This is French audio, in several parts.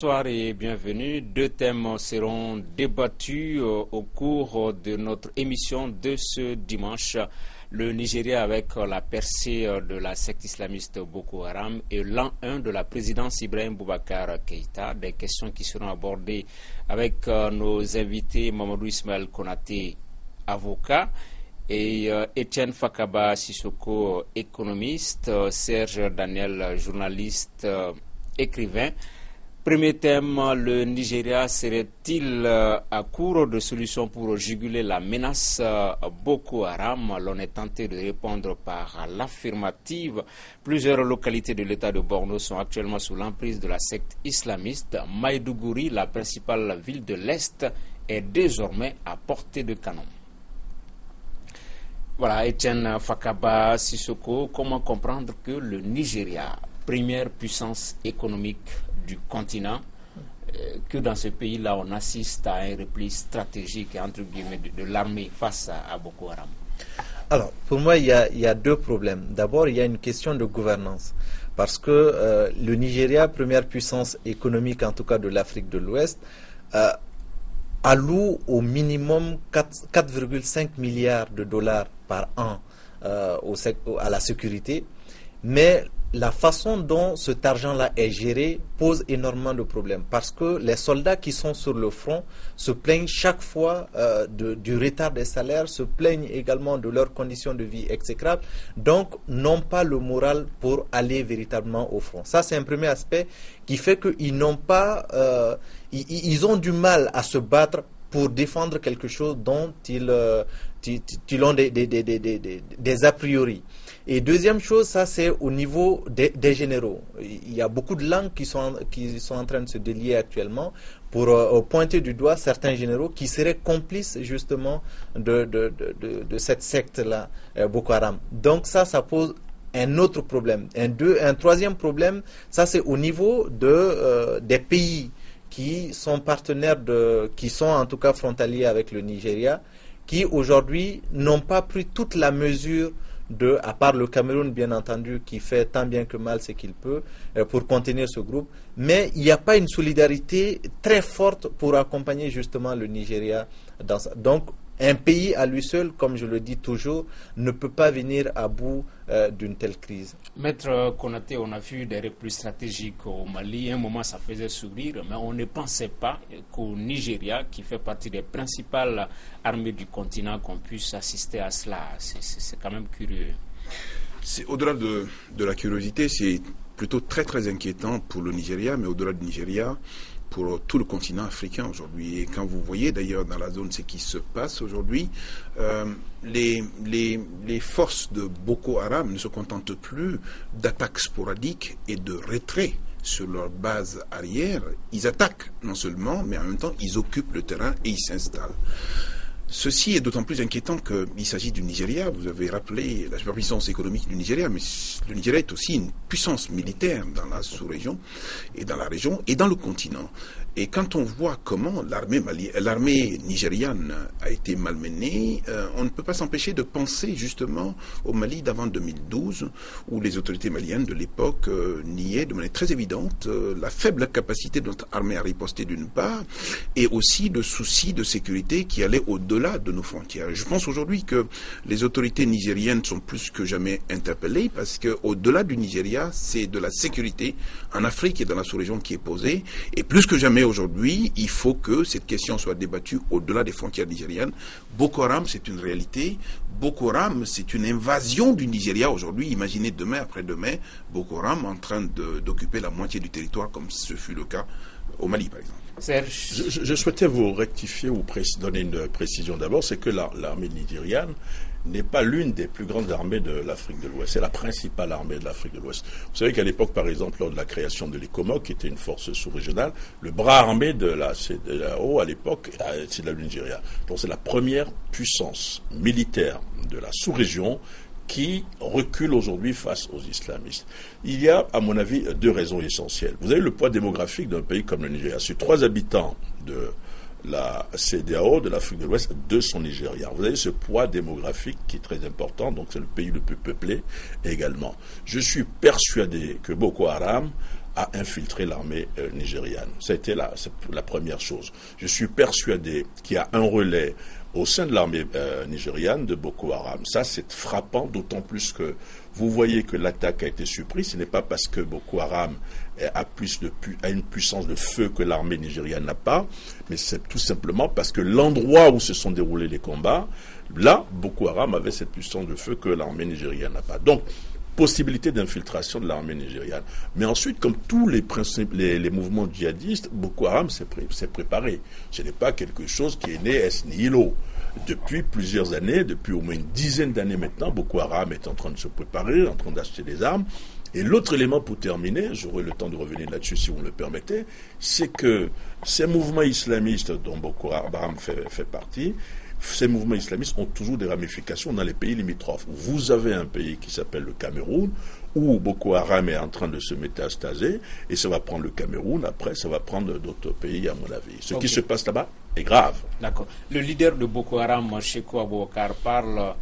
Bonsoir et bienvenue. Deux thèmes seront débattus au cours de notre émission de ce dimanche. Le Nigeria avec la percée de la secte islamiste Boko Haram et l'an 1 de la présidence Ibrahim Boubacar Keïta. Des questions qui seront abordées avec nos invités Mamadou Ismaël Konaté, avocat, et Etienne Fakaba Sissoko, économiste, Serge Daniel, journaliste, écrivain. Premier thème, le Nigeria serait-il à court de solutions pour juguler la menace Boko Haram? L'on est tenté de répondre par l'affirmative. Plusieurs localités de l'état de Borno sont actuellement sous l'emprise de la secte islamiste. Maïdougouri, la principale ville de l'Est, est désormais à portée de canon. Voilà, Etienne Fakaba Sissoko, comment comprendre que le Nigeria, première puissance économique du continent, que dans ce pays-là, on assiste à un repli stratégique entre guillemets de l'armée face à Boko Haram? Alors, pour moi, il y a deux problèmes. D'abord, il y a une question de gouvernance. Parce que le Nigeria, première puissance économique, en tout cas de l'Afrique de l'Ouest, alloue au minimum 4,5 milliards de dollars par an à la sécurité. Mais la façon dont cet argent-là est géré pose énormément de problèmes parce que les soldats qui sont sur le front se plaignent chaque fois du retard des salaires, se plaignent également de leurs conditions de vie exécrables, donc n'ont pas le moral pour aller véritablement au front. Ça, c'est un premier aspect qui fait qu'ils n'ont pas, ils ont du mal à se battre pour défendre quelque chose dont ils ont des a priori. Et deuxième chose, ça c'est au niveau des généraux. Il y a beaucoup de langues qui sont en train de se délier actuellement pour pointer du doigt certains généraux qui seraient complices justement de cette secte-là, Boko Haram. Donc ça pose un autre problème. Un troisième problème, ça c'est au niveau des pays qui sont partenaires qui sont en tout cas frontaliers avec le Nigeria, qui aujourd'hui n'ont pas pris toute la mesure à part le Cameroun bien entendu qui fait tant bien que mal ce qu'il peut pour contenir ce groupe, mais il n'y a pas une solidarité très forte pour accompagner justement le Nigeria dans ça. Donc un pays à lui seul, comme je le dis toujours, ne peut pas venir à bout d'une telle crise. Maître Konaté, on a vu des replis stratégiques au Mali. À un moment, ça faisait sourire, mais on ne pensait pas qu'au Nigeria, qui fait partie des principales armées du continent, qu'on puisse assister à cela. C'est quand même curieux. Au-delà de la curiosité, c'est plutôt très très inquiétant pour le Nigeria, mais au-delà du Nigeria, pour tout le continent africain aujourd'hui. Et quand vous voyez d'ailleurs dans la zone ce qui se passe aujourd'hui, les forces de Boko Haram ne se contentent plus d'attaques sporadiques et de retrait sur leur base arrière. Ils attaquent non seulement, mais en même temps ils occupent le terrain et ils s'installent. Ceci est d'autant plus inquiétant qu'il s'agit du Nigeria. Vous avez rappelé la superpuissance économique du Nigeria, mais le Nigeria est aussi une puissance militaire dans la sous-région et dans la région et dans le continent. Et quand on voit comment l'armée nigériane a été malmenée, on ne peut pas s'empêcher de penser justement au Mali d'avant 2012, où les autorités maliennes de l'époque niaient de manière très évidente la faible capacité de notre armée à riposter d'une part, et aussi le souci de sécurité qui allait au-delà de nos frontières. Je pense aujourd'hui que les autorités nigériennes sont plus que jamais interpellées, parce qu'au-delà du Nigeria, c'est de la sécurité en Afrique et dans la sous-région qui est posée, et plus que jamais aujourd'hui, il faut que cette question soit débattue au-delà des frontières nigériennes. Boko Haram, c'est une réalité. Boko Haram, c'est une invasion du Nigeria aujourd'hui. Imaginez demain, après-demain, Boko Haram en train d'occuper la moitié du territoire, comme ce fut le cas au Mali, par exemple. Je souhaitais vous rectifier ou donner une précision d'abord, c'est que l'armée nigériane n'est pas l'une des plus grandes armées de l'Afrique de l'Ouest. C'est la principale armée de l'Afrique de l'Ouest. Vous savez qu'à l'époque, par exemple, lors de la création de l'ECOMOG, qui était une force sous-régionale, le bras armé de la CEDEAO à l'époque, c'est le Nigeria. Donc c'est la première puissance militaire de la sous-région qui recule aujourd'hui face aux islamistes. Il y a, à mon avis, deux raisons essentielles. Vous avez le poids démographique d'un pays comme le Nigeria. Sur 3 habitants de la CEDEAO, de l'Afrique de l'Ouest, 2 sont nigérians. Vous avez ce poids démographique qui est très important, donc c'est le pays le plus peuplé également. Je suis persuadé que Boko Haram à infiltrer l'armée nigériane. Ça a été la première chose. Je suis persuadé qu'il y a un relais au sein de l'armée nigériane de Boko Haram. Ça, c'est frappant, d'autant plus que vous voyez que l'attaque a été surprise. Ce n'est pas parce que Boko Haram a une puissance de feu que l'armée nigériane n'a pas, mais c'est tout simplement parce que l'endroit où se sont déroulés les combats, là, Boko Haram avait cette puissance de feu que l'armée nigériane n'a pas. Donc, possibilité d'infiltration de l'armée nigériane. Mais ensuite, comme tous les mouvements djihadistes, Boko Haram s'est préparé. Ce n'est pas quelque chose qui est né ex nihilo. Depuis plusieurs années, depuis au moins une dizaine d'années maintenant, Boko Haram est en train de se préparer, en train d'acheter des armes. Et l'autre élément pour terminer, j'aurai le temps de revenir là-dessus si vous me le permettez, c'est que ces mouvements islamistes dont Boko Haram fait partie, ces mouvements islamistes ont toujours des ramifications dans les pays limitrophes. Vous avez un pays qui s'appelle le Cameroun, où Boko Haram est en train de se métastaser, et ça va prendre le Cameroun, après ça va prendre d'autres pays à mon avis. Ce qui se passe là-bas est grave. D'accord. Le leader de Boko Haram, Sheku Abubakar, parle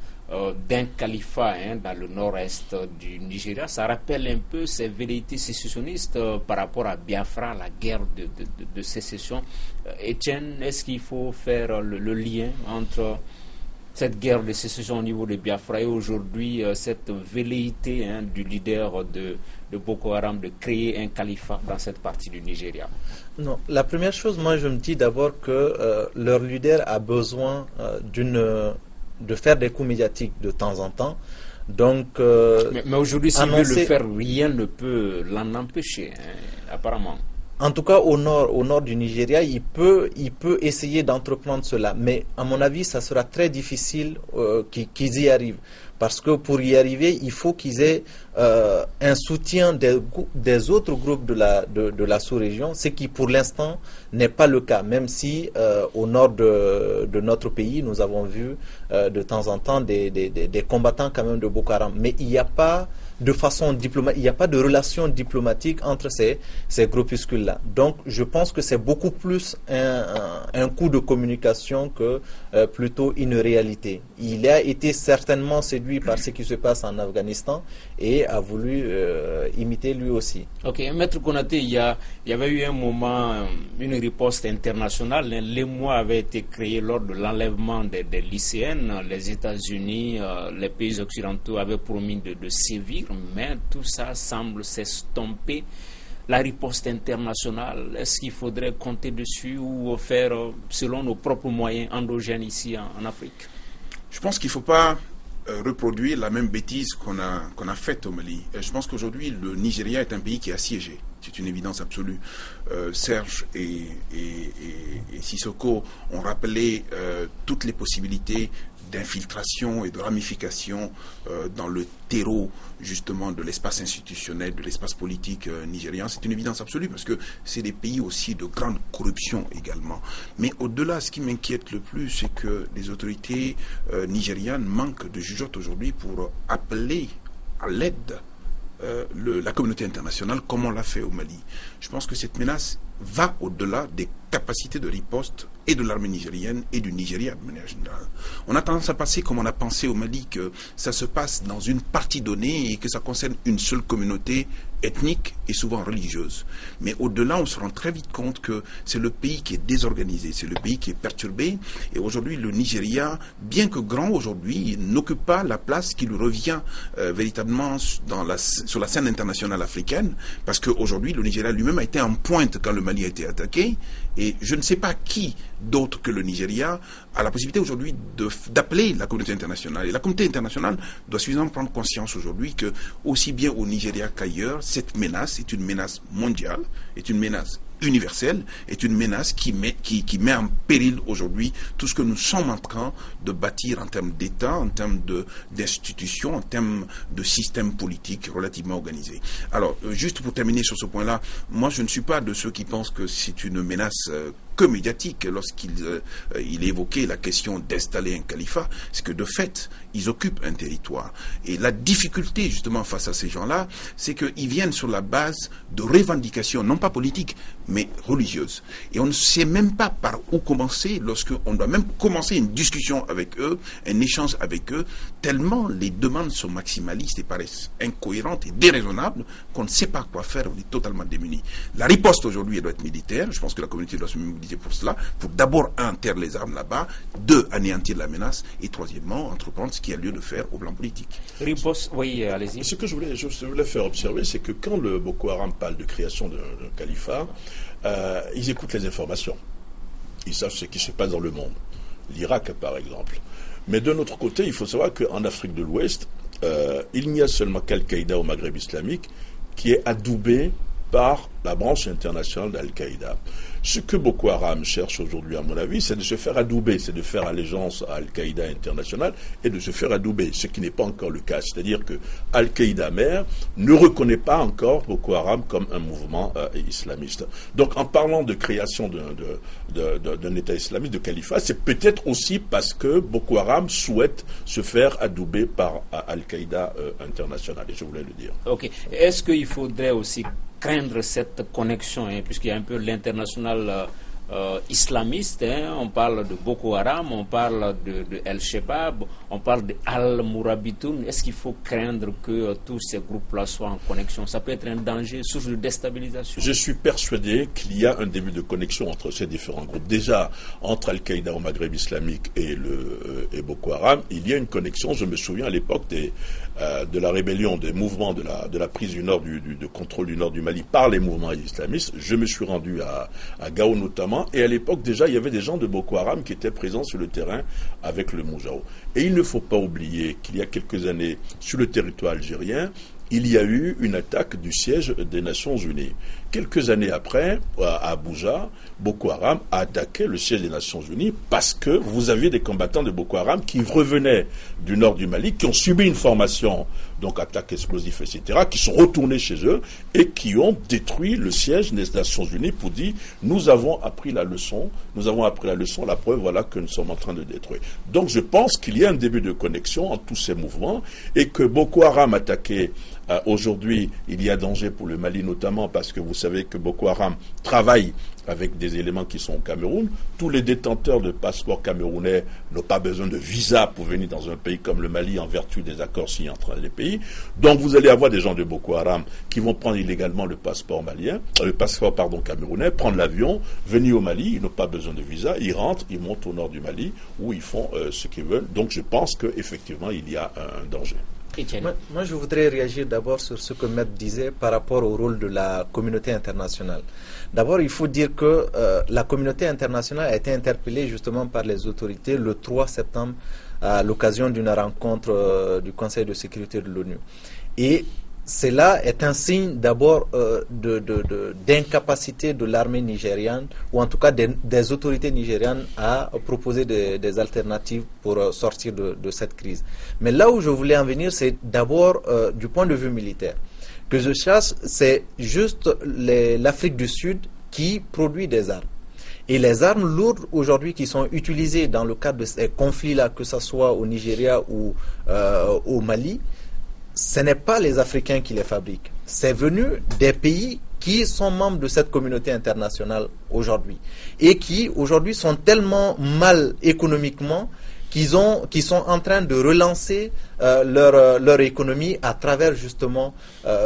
d'un califat dans le nord-est du Nigeria. Ça rappelle un peu ces velléités sécessionnistes par rapport à Biafra, la guerre de sécession. Etienne, est-ce qu'il faut faire le lien entre cette guerre de sécession au niveau de Biafra et aujourd'hui cette velléité du leader de Boko Haram de créer un califat dans cette partie du Nigeria? Non, la première chose, moi je me dis d'abord que leur leader a besoin de faire des coups médiatiques de temps en temps. Donc, mais aujourd'hui, s'il veut le faire, rien ne peut l'en empêcher, apparemment. En tout cas, au nord du Nigeria, il peut essayer d'entreprendre cela. Mais à mon avis, ça sera très difficile qu'ils y arrivent. Parce que pour y arriver, il faut qu'ils aient un soutien des autres groupes de la sous-région, ce qui pour l'instant n'est pas le cas. Même si au nord de notre pays, nous avons vu de temps en temps des combattants quand même de Boko Haram. Mais il n'y a pas de façon diplomatique, il n'y a pas de relation diplomatique entre ces groupuscules-là. Donc, je pense que c'est beaucoup plus un coup de communication que plutôt une réalité. Il a été certainement séduit par ce qui se passe en Afghanistan et a voulu imiter lui aussi. Ok, Maître Konaté, il y avait eu un moment, une riposte internationale. L'émoi avait été créé lors de l'enlèvement des lycéennes. Les États-Unis, les pays occidentaux avaient promis de sévir, mais tout ça semble s'estomper. La riposte internationale, est-ce qu'il faudrait compter dessus ou faire selon nos propres moyens endogènes ici en Afrique? Je pense qu'il ne faut pas reproduire la même bêtise qu'on a faite au Mali. Je pense qu'aujourd'hui, le Nigeria est un pays qui est assiégé. C'est une évidence absolue. Serge et Sissoko ont rappelé toutes les possibilités d'infiltration et de ramification dans le terreau justement de l'espace institutionnel, de l'espace politique nigérian. C'est une évidence absolue parce que c'est des pays aussi de grande corruption également. Mais au-delà, ce qui m'inquiète le plus, c'est que les autorités nigérianes manquent de jugeote aujourd'hui pour appeler à l'aide la communauté internationale comme on l'a fait au Mali. Je pense que cette menace va au-delà des capacités de riposte et de l'armée nigérienne et du Nigeria de manière générale. On a tendance à penser, comme on a pensé au Mali, que ça se passe dans une partie donnée et que ça concerne une seule communauté ethnique et souvent religieuse. Mais au-delà, on se rend très vite compte que c'est le pays qui est désorganisé, c'est le pays qui est perturbé. Et aujourd'hui, le Nigeria, bien que grand aujourd'hui, n'occupe pas la place qui lui revient véritablement sur la scène internationale africaine, parce qu'aujourd'hui, le Nigeria lui-même a été en pointe quand le Mali a été attaqué. Et je ne sais pas qui d'autre que le Nigeria a la possibilité aujourd'hui d'appeler la communauté internationale. Et la communauté internationale doit suffisamment prendre conscience aujourd'hui que, aussi bien au Nigeria qu'ailleurs, cette menace est une menace mondiale, est une menace universelle, est une menace qui met en péril aujourd'hui tout ce que nous sommes en train de bâtir en termes d'État, en termes d'institutions, en termes de système politique relativement organisé. Alors, juste pour terminer sur ce point-là, moi je ne suis pas de ceux qui pensent que c'est une menace que médiatique lorsqu'il il évoquait la question d'installer un califat, c'est que de fait, ils occupent un territoire. Et la difficulté justement face à ces gens-là, c'est qu'ils viennent sur la base de revendications, non pas politiques, mais religieuses. Et on ne sait même pas par où commencer lorsqu'on doit même commencer une discussion avec eux, un échange avec eux, tellement les demandes sont maximalistes et paraissent incohérentes et déraisonnables qu'on ne sait pas quoi faire, on est totalement démunis. La riposte aujourd'hui, elle doit être militaire. Je pense que la communauté doit se mobiliser pour cela, pour d'abord, un, taire les armes là-bas, deux, anéantir la menace, et troisièmement, entreprendre ce qu'il y a lieu de faire au plan politique. Riposte, oui, allez-y. Ce que je voulais faire observer, c'est que quand le Boko Haram parle de création d'un califat, ils écoutent les informations. Ils savent ce qui se passe dans le monde. L'Irak, par exemple. Mais d'un autre côté, il faut savoir qu'en Afrique de l'Ouest, il n'y a seulement qu'Al-Qaïda au Maghreb islamique qui est adoubé par la branche internationale d'Al-Qaïda. Ce que Boko Haram cherche aujourd'hui, à mon avis, c'est de se faire adouber, c'est de faire allégeance à Al-Qaïda international et de se faire adouber, ce qui n'est pas encore le cas. C'est-à-dire que Al-Qaïda mère ne reconnaît pas encore Boko Haram comme un mouvement islamiste. Donc en parlant de création d'un État islamiste, de califat, c'est peut-être aussi parce que Boko Haram souhaite se faire adouber par Al-Qaïda international, et je voulais le dire. Ok. Est-ce qu'il faudrait aussi craindre cette connexion, puisqu'il y a un peu l'international islamiste, on parle de Boko Haram, on parle de El-Shebab, on parle de Al-Mourabitoun. Est-ce qu'il faut craindre que tous ces groupes-là soient en connexion? Ça peut être un danger, source de déstabilisation. Je suis persuadé qu'il y a un début de connexion entre ces différents groupes. Déjà, entre Al-Qaïda au Maghreb islamique et Boko Haram, il y a une connexion. Je me souviens à l'époque de la rébellion, des mouvements de la prise du nord, de contrôle du nord du Mali par les mouvements islamistes. Je me suis rendu à Gao notamment, et à l'époque déjà il y avait des gens de Boko Haram qui étaient présents sur le terrain avec le Moujao. Et il ne faut pas oublier qu'il y a quelques années, sur le territoire algérien, il y a eu une attaque du siège des Nations Unies. Quelques années après, à Abuja, Boko Haram a attaqué le siège des Nations Unies parce que vous aviez des combattants de Boko Haram qui revenaient du nord du Mali, qui ont subi une formation, donc attaque explosive, etc., qui sont retournés chez eux et qui ont détruit le siège des Nations Unies pour dire « nous avons appris la leçon, la preuve, voilà que nous sommes en train de détruire ». Donc je pense qu'il y a un début de connexion entre tous ces mouvements et que Boko Haram attaqué aujourd'hui, il y a danger pour le Mali, notamment parce que vous savez que Boko Haram travaille avec des éléments qui sont au Cameroun. Tous les détenteurs de passeports camerounais n'ont pas besoin de visa pour venir dans un pays comme le Mali en vertu des accords signés entre les pays. Donc vous allez avoir des gens de Boko Haram qui vont prendre illégalement le passeport camerounais, prendre l'avion, venir au Mali, ils n'ont pas besoin de visa, ils rentrent, ils montent au nord du Mali où ils font ce qu'ils veulent. Donc je pense qu'effectivement il y a un danger. Moi, je voudrais réagir d'abord sur ce que Maître disait par rapport au rôle de la communauté internationale. D'abord, il faut dire que la communauté internationale a été interpellée justement par les autorités le 3 septembre à l'occasion d'une rencontre du Conseil de sécurité de l'ONU. Et cela est un signe d'abord d'incapacité de l'armée nigériane, ou en tout cas des autorités nigérianes, à proposer des alternatives pour sortir de cette crise. Mais là où je voulais en venir, c'est d'abord du point de vue militaire. Que je cherche, c'est juste l'Afrique du Sud qui produit des armes. Et les armes lourdes aujourd'hui qui sont utilisées dans le cadre de ces conflits-là, que ce soit au Nigeria ou au Mali, ce n'est pas les Africains qui les fabriquent. C'est venu des pays qui sont membres de cette communauté internationale aujourd'hui. Et qui aujourd'hui sont tellement mal économiquement qui sont en train de relancer leur économie à travers justement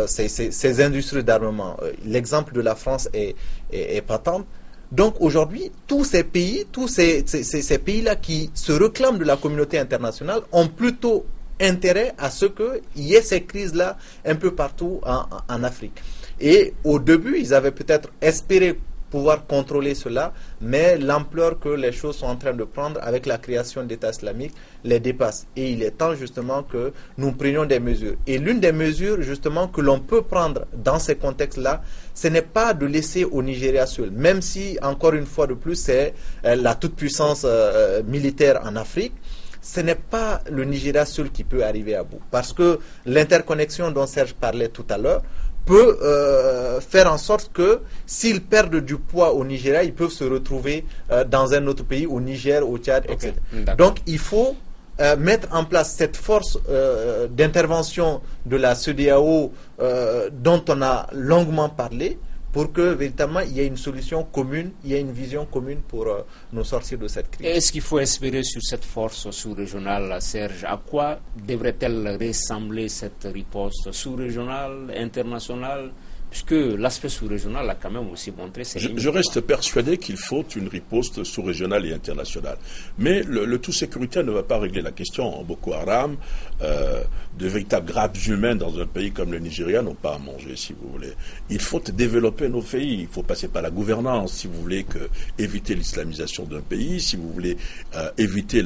ces industries d'armement. L'exemple de la France est patent. Donc aujourd'hui, tous ces pays, ces pays-là qui se réclament de la communauté internationale ont plutôt intérêt à ce qu'il y ait ces crises-là un peu partout en Afrique. Et au début, ils avaient peut-être espéré pouvoir contrôler cela, mais l'ampleur que les choses sont en train de prendre avec la création d'État islamique les dépasse. Et il est temps justement que nous prenions des mesures. Et l'une des mesures justement que l'on peut prendre dans ces contextes-là, ce n'est pas de laisser au Nigeria seul, même si, encore une fois de plus, c'est la toute-puissance militaire en Afrique. Ce n'est pas le Nigeria seul qui peut arriver à bout. Parce que l'interconnexion dont Serge parlait tout à l'heure peut faire en sorte que s'ils perdent du poids au Nigeria, ils peuvent se retrouver dans un autre pays, au Niger, au Tchad, etc. Donc il faut mettre en place cette force d'intervention de la CEDEAO dont on a longuement parlé, pour que véritablement il y ait une solution commune, il y ait une vision commune pour nous sortir de cette crise. Est-ce qu'il faut espérer sur cette force sous-régionale, Serge? À quoi devrait-elle ressembler cette riposte sous-régionale, internationale? Puisque l'aspect sous-régional a quand même aussi montré ses limites. Je reste persuadé qu'il faut une riposte sous-régionale et internationale. Mais le tout sécuritaire ne va pas régler la question. Boko Haram, de véritables grappes humaines dans un pays comme le Nigeria n'ont pas à manger, si vous voulez. Il faut développer nos pays. Il faut passer par la gouvernance, si vous voulez éviter l'islamisation d'un pays, si vous voulez éviter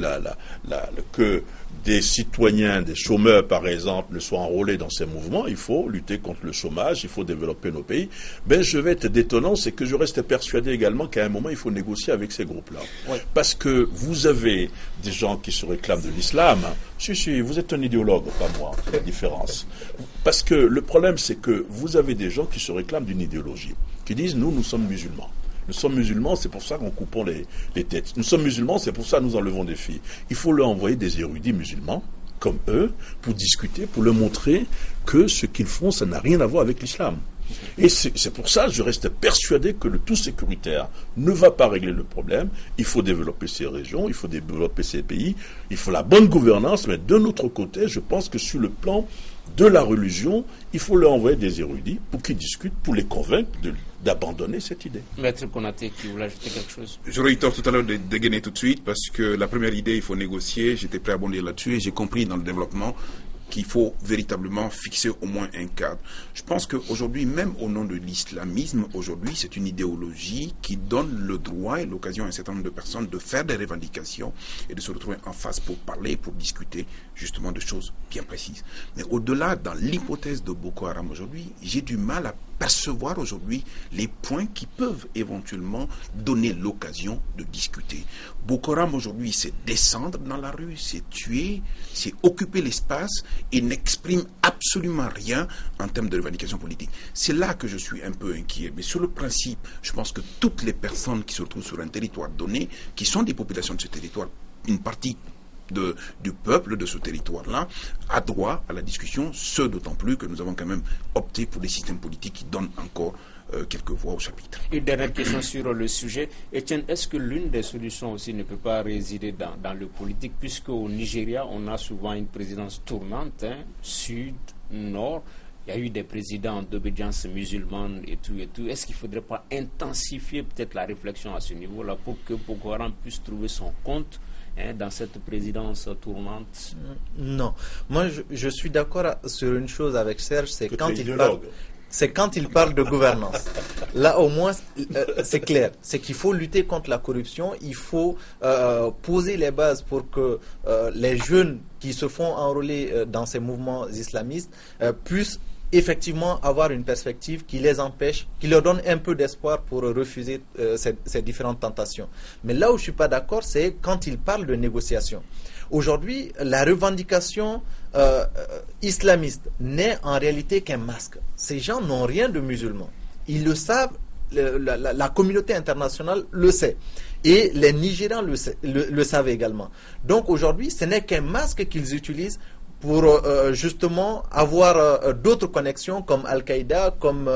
que des citoyens, des chômeurs par exemple, ne soient enrôlés dans ces mouvements. Il faut lutter contre le chômage, il faut développer nos pays. Ben, je vais être détonnant, c'est que je reste persuadé également qu'à un moment, il faut négocier avec ces groupes-là. Oui. Parce que vous avez des gens qui se réclament de l'islam. Si, vous êtes un idéologue, pas moi, c'est la différence. Parce que le problème, c'est que vous avez des gens qui se réclament d'une idéologie, qui disent, nous sommes musulmans. Nous sommes musulmans, c'est pour ça qu'on coupons les têtes. Nous sommes musulmans, c'est pour ça que nous enlevons des filles. Il faut leur envoyer des érudits musulmans, comme eux, pour discuter, pour leur montrer que ce qu'ils font, ça n'a rien à voir avec l'islam. Et c'est pour ça que je reste persuadé que le tout sécuritaire ne va pas régler le problème. Il faut développer ces régions, il faut développer ces pays, il faut la bonne gouvernance, mais d'un autre côté, je pense que sur le plan de la religion, il faut leur envoyer des érudits pour qu'ils discutent, pour les convaincre d'abandonner cette idée. Maître Konaté, qui voulait ajouter quelque chose? J'aurais eu tort tout à l'heure de dégainer tout de suite, parce que la première idée, il faut négocier. J'étais prêt à bondir là-dessus et j'ai compris dans le développement qu'il faut véritablement fixer au moins un cadre. Je pense qu'aujourd'hui, même au nom de l'islamisme, aujourd'hui, c'est une idéologie qui donne le droit et l'occasion à un certain nombre de personnes de faire des revendications et de se retrouver en face pour parler, pour discuter justement de choses bien précises. Mais au-delà, dans l'hypothèse de Boko Haram aujourd'hui, j'ai du mal à percevoir aujourd'hui les points qui peuvent éventuellement donner l'occasion de discuter. Boko Haram aujourd'hui, c'est descendre dans la rue, c'est tuer, c'est occuper l'espace et n'exprime absolument rien en termes de revendication politique. C'est là que je suis un peu inquiet. Mais sur le principe, je pense que toutes les personnes qui se retrouvent sur un territoire donné, qui sont des populations de ce territoire, une partie du peuple de ce territoire-là a droit à la discussion, ce d'autant plus que nous avons quand même opté pour des systèmes politiques qui donnent encore quelques voix au chapitre. Une dernière question sur le sujet. Etienne, est-ce que l'une des solutions aussi ne peut pas résider dans le politique, puisque au Nigeria, on a souvent une présidence tournante, sud, nord. Il y a eu des présidents d'obédience musulmane et tout. Est-ce qu'il ne faudrait pas intensifier peut-être la réflexion à ce niveau-là pour que Boko Haram puisse trouver son compte dans cette présidence tournante? Non. Moi, je suis d'accord sur une chose avec Serge, c'est quand il parle de gouvernance. Là, au moins, c'est clair. C'est qu'il faut lutter contre la corruption. Il faut poser les bases pour que les jeunes qui se font enrôler dans ces mouvements islamistes puissent effectivement avoir une perspective qui les empêche, qui leur donne un peu d'espoir pour refuser ces différentes tentations. Mais là où je ne suis pas d'accord, c'est quand il parle de négociation. Aujourd'hui, la revendication islamiste n'est en réalité qu'un masque. Ces gens n'ont rien de musulman. Ils le savent, la communauté internationale le sait. Et les Nigérians le savent également. Donc aujourd'hui, ce n'est qu'un masque qu'ils utilisent pour justement avoir d'autres connexions comme Al-Qaïda, comme...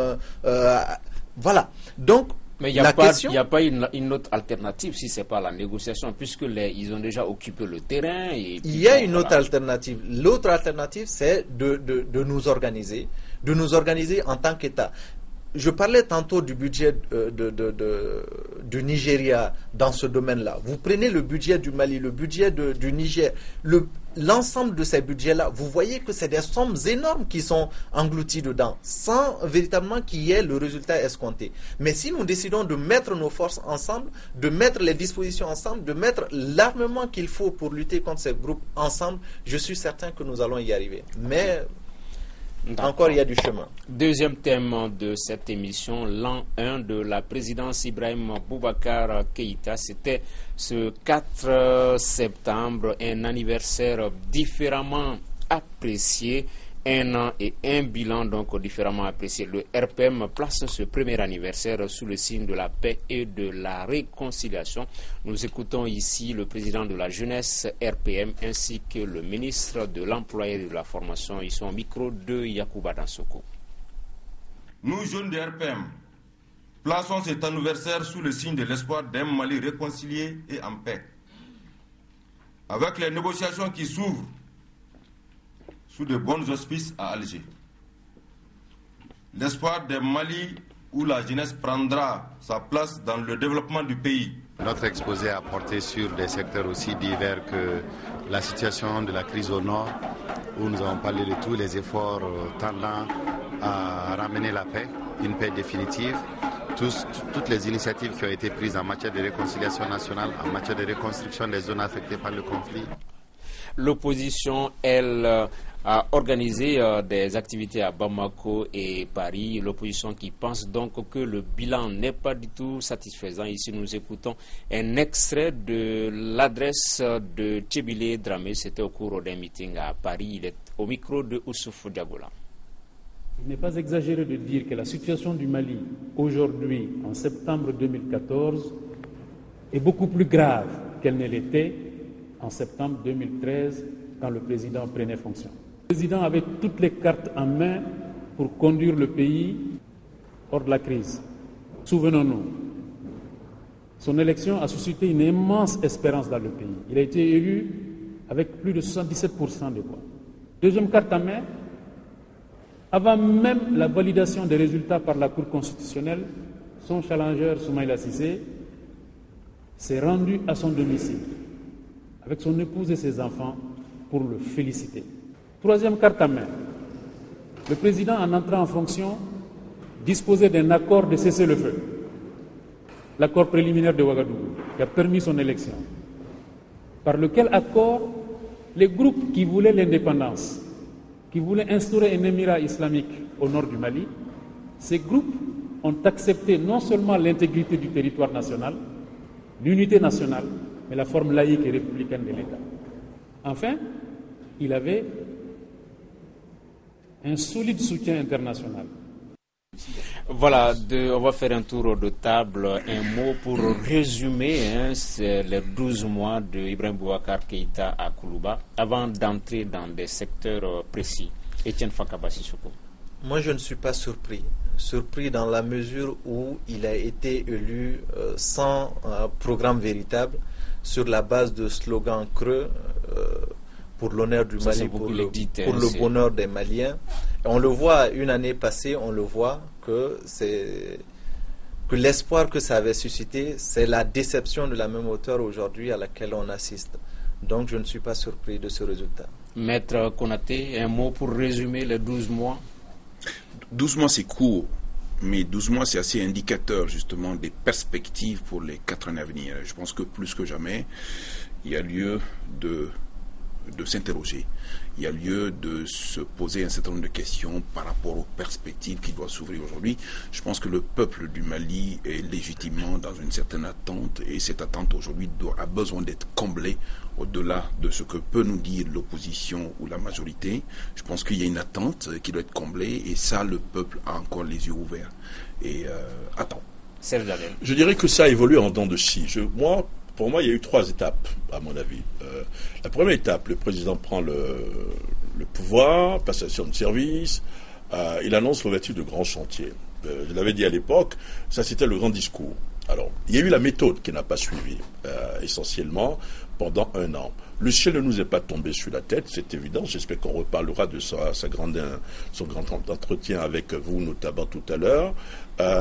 voilà. Donc, mais il n'y a pas une autre alternative si ce n'est pas la négociation, puisque ils ont déjà occupé le terrain. Il y a une autre alternative. L'autre alternative, c'est de nous organiser en tant qu'État. Je parlais tantôt du budget du Nigeria dans ce domaine-là. Vous prenez le budget du Mali, le budget du Niger, l'ensemble de ces budgets-là, vous voyez que c'est des sommes énormes qui sont englouties dedans, sans véritablement qu'il y ait le résultat escompté. Mais si nous décidons de mettre nos forces ensemble, de mettre les dispositions ensemble, de mettre l'armement qu'il faut pour lutter contre ces groupes ensemble, je suis certain que nous allons y arriver. Mais... encore, il y a du chemin. Deuxième thème de cette émission, l'an 1 de la présidence Ibrahim Boubacar Keïta. C'était ce 4 septembre, un anniversaire différemment apprécié Un an et un bilan donc différemment apprécié. Le RPM place ce premier anniversaire sous le signe de la paix et de la réconciliation. Nous écoutons ici le président de la jeunesse RPM ainsi que le ministre de l'Emploi et de la Formation. Ils sont au micro de Yacouba Dansoko. Nous, jeunes de RPM, plaçons cet anniversaire sous le signe de l'espoir d'un Mali réconcilié et en paix. Avec les négociations qui s'ouvrent sous de bons auspices à Alger. L'espoir d'un Mali où la jeunesse prendra sa place dans le développement du pays. Notre exposé a porté sur des secteurs aussi divers que la situation de la crise au nord, où nous avons parlé de tous les efforts tendant à ramener la paix, une paix définitive, toutes les initiatives qui ont été prises en matière de réconciliation nationale, en matière de reconstruction des zones affectées par le conflit. L'opposition, elle, a organisé des activités à Bamako et Paris. L'opposition qui pense donc que le bilan n'est pas du tout satisfaisant. Ici, nous écoutons un extrait de l'adresse de Tchébile Dramé. C'était au cours d'un meeting à Paris. Il est au micro de Oussouf Diagola. Il n'est pas exagéré de dire que la situation du Mali, aujourd'hui, en septembre 2014, est beaucoup plus grave qu'elle ne l'était en septembre 2013, quand le président prenait fonction. Le président avait toutes les cartes en main pour conduire le pays hors de la crise. Souvenons-nous, son élection a suscité une immense espérance dans le pays. Il a été élu avec plus de 77% des voix. Deuxième carte en main, avant même la validation des résultats par la Cour constitutionnelle, son challenger Soumaïla Cissé s'est rendu à son domicile avec son épouse et ses enfants pour le féliciter. Troisième carte en main, le président, en entrant en fonction, disposait d'un accord de cessez-le-feu, l'accord préliminaire de Ouagadougou, qui a permis son élection, par lequel accord les groupes qui voulaient l'indépendance, qui voulaient instaurer un émirat islamique au nord du Mali, ces groupes ont accepté non seulement l'intégrité du territoire national, l'unité nationale, mais la forme laïque et républicaine de l'État. Enfin, il avait un solide soutien international. Voilà, on va faire un tour de table, un mot pour résumer c'est les 12 mois de Ibrahim Boubacar Keïta à Koulouba, avant d'entrer dans des secteurs précis. Etienne Fakaba Sissoko. Moi, je ne suis pas surpris. Surpris dans la mesure où il a été élu sans programme véritable, sur la base de slogans creux pour l'honneur du Mali, pour le bonheur des Maliens. Et on le voit, une année passée, on le voit que l'espoir que ça avait suscité, c'est la déception de la même hauteur aujourd'hui à laquelle on assiste. Donc je ne suis pas surpris de ce résultat. Maître Konaté, un mot pour résumer les 12 mois. 12 mois, c'est court. Mais 12 mois, c'est assez indicateur justement des perspectives pour les 4 années à venir. Je pense que plus que jamais, il y a lieu de s'interroger. Il y a lieu de se poser un certain nombre de questions par rapport aux perspectives qui doivent s'ouvrir aujourd'hui. Je pense que le peuple du Mali est légitimement dans une certaine attente et cette attente aujourd'hui a besoin d'être comblée au-delà de ce que peut nous dire l'opposition ou la majorité. Je pense qu'il y a une attente qui doit être comblée et ça, le peuple a encore les yeux ouverts et attend. Serge Daniel. Je dirais que ça évolue en dents de scie. Pour moi, il y a eu 3 étapes, à mon avis. La première étape, le président prend le pouvoir, passation de service, il annonce l'ouverture de grands chantiers. Je l'avais dit à l'époque, ça c'était le grand discours. Alors, il y a eu la méthode qui n'a pas suivi, essentiellement, pendant 1 an. Le ciel ne nous est pas tombé sur la tête, c'est évident. J'espère qu'on reparlera de son grand entretien avec vous, notamment tout à l'heure.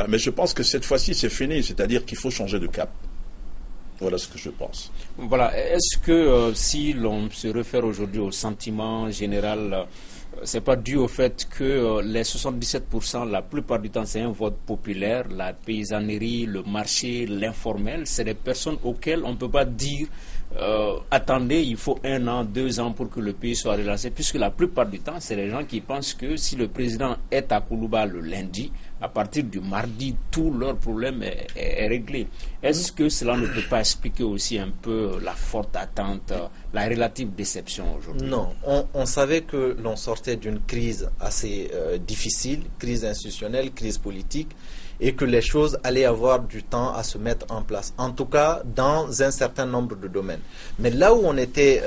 Mais je pense que cette fois-ci, c'est fini, c'est-à-dire qu'il faut changer de cap. Voilà ce que je pense. Voilà. Est-ce que si l'on se réfère aujourd'hui au sentiment général, c'est pas dû au fait que les 77%, la plupart du temps, c'est un vote populaire, la paysannerie, le marché, l'informel, c'est des personnes auxquelles on ne peut pas dire attendez, il faut 1 an, 2 ans pour que le pays soit relancé, puisque la plupart du temps, c'est les gens qui pensent que si le président est à Koulouba le lundi, à partir du mardi, tout leur problème est réglé. Est-ce que cela ne peut pas expliquer aussi un peu la forte attente, la relative déception aujourd'hui? Non, on savait que l'on sortait d'une crise assez difficile, crise institutionnelle, crise politique, et que les choses allaient avoir du temps à se mettre en place, en tout cas dans un certain nombre de domaines. Mais là où on était